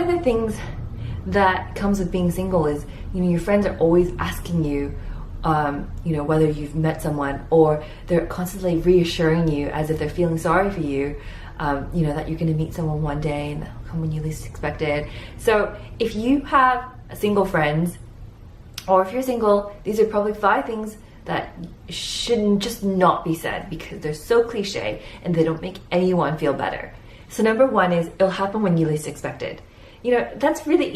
of the things that comes with being single is, your friends are always asking you, whether you've met someone, or they're constantly reassuring you as if they're feeling sorry for you, that you're going to meet someone one day and they'll come when you least expect it. So if you have single friends, or if you're single, these are probably 5 things that shouldn't just not be said because they're so cliche and they don't make anyone feel better. So number 1 is, it'll happen when you least expect it. That's really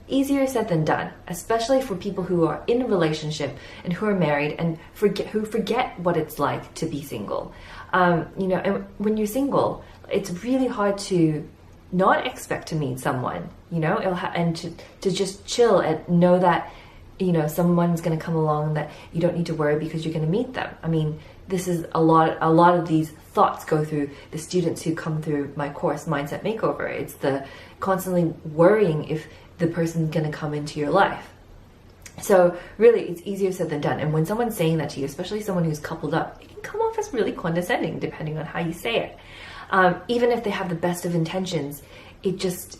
easier said than done, especially for people who are in a relationship and who are married and who forget what it's like to be single. And when you're single, it's really hard to not expect to meet someone, and to just chill and know that, someone's going to come along that you don't need to worry because you're going to meet them. I mean, this is a lot of these thoughts go through the students who come through my course, Mindset Makeover. It's the constantly worrying if the person's going to come into your life. So really, it's easier said than done. And when someone's saying that to you, especially someone who's coupled up, it can come off as really condescending depending on how you say it. Even if they have the best of intentions, it's just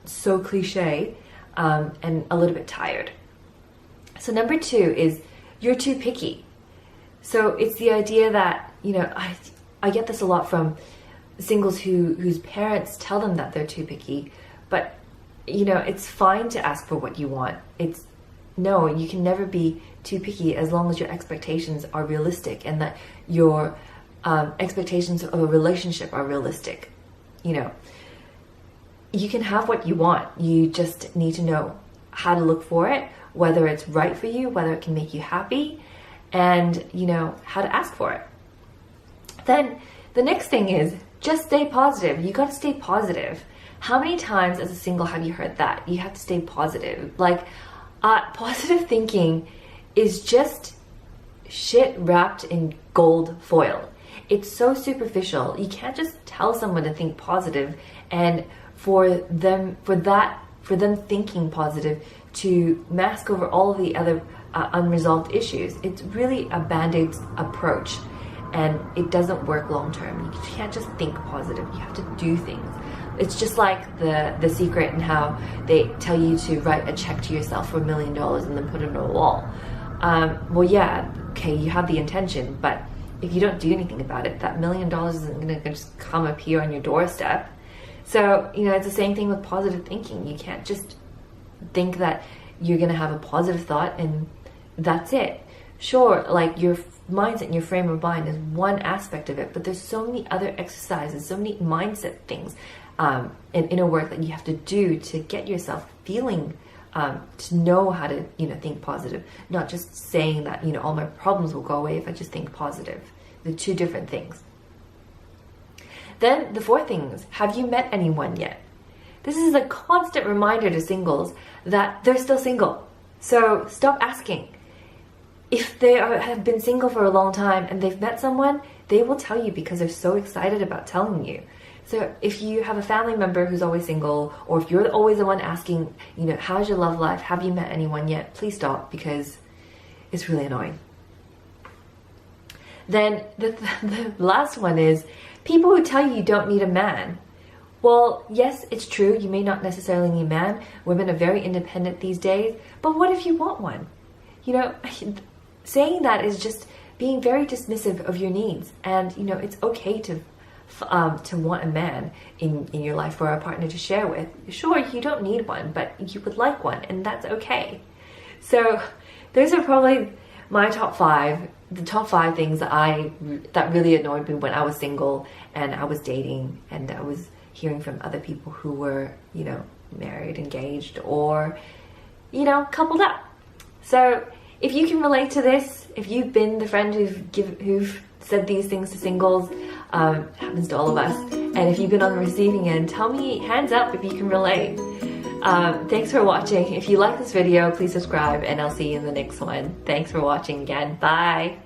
so cliche and a little bit tired. So number 2 is, you're too picky. So it's the idea that, I get this a lot from singles whose parents tell them that they're too picky, but it's fine to ask for what you want. No, you can never be too picky as long as your expectations are realistic and that your expectations of a relationship are realistic. You can have what you want. You just need to know how to look for it, whether it's right for you, whether it can make you happy, and how to ask for it. Then the next thing is, just stay positive. You got to stay positive. How many times as a single have you heard that? You have to stay positive. Positive thinking is just shit wrapped in gold foil. It's so superficial. You can't just tell someone to think positive and for them thinking positive to mask over all of the other unresolved issues. It's really a band-aid approach, and it doesn't work long term. You can't just think positive. You have to do things. It's just like the Secret and how they tell you to write a check to yourself for $1 million and then put it on a wall. Well, yeah, okay, you have the intention, but if you don't do anything about it, that $1 million isn't going to just come appear on your doorstep. So, it's the same thing with positive thinking. You can't just think that you're going to have a positive thought and that's it. Sure, your mindset and your frame of mind is one aspect of it, but there's so many other exercises, so many mindset things and inner work that you have to do to get yourself feeling, to know how to, think positive, not just saying that, all my problems will go away if I just think positive. They're 2 different things. Then the 4th thing is, have you met anyone yet? This is a constant reminder to singles that they're still single. So stop asking. If they have been single for a long time and they've met someone, they will tell you because they're so excited about telling you. So if you have a family member who's always single, or if you're always the one asking, how's your love life? Have you met anyone yet? Please stop, because it's really annoying. Then the last one is, people who tell you don't need a man. Well, yes, it's true. You may not necessarily need a man. Women are very independent these days. But what if you want one? Saying that is just being very dismissive of your needs. And, it's okay to want a man in your life or a partner to share with. Sure, you don't need one, but you would like one, and that's okay. So those are probably my top 5, the top 5 things that really annoyed me when I was single and I was dating and I was hearing from other people who were, married, engaged, or, coupled up. So if you can relate to this, if you've been the friend who've said these things to singles, happens to all of us, and if you've been on the receiving end, tell me, hands up if you can relate. Thanks for watching. If you like this video, please subscribe, and I'll see you in the next one. Thanks for watching again. Bye.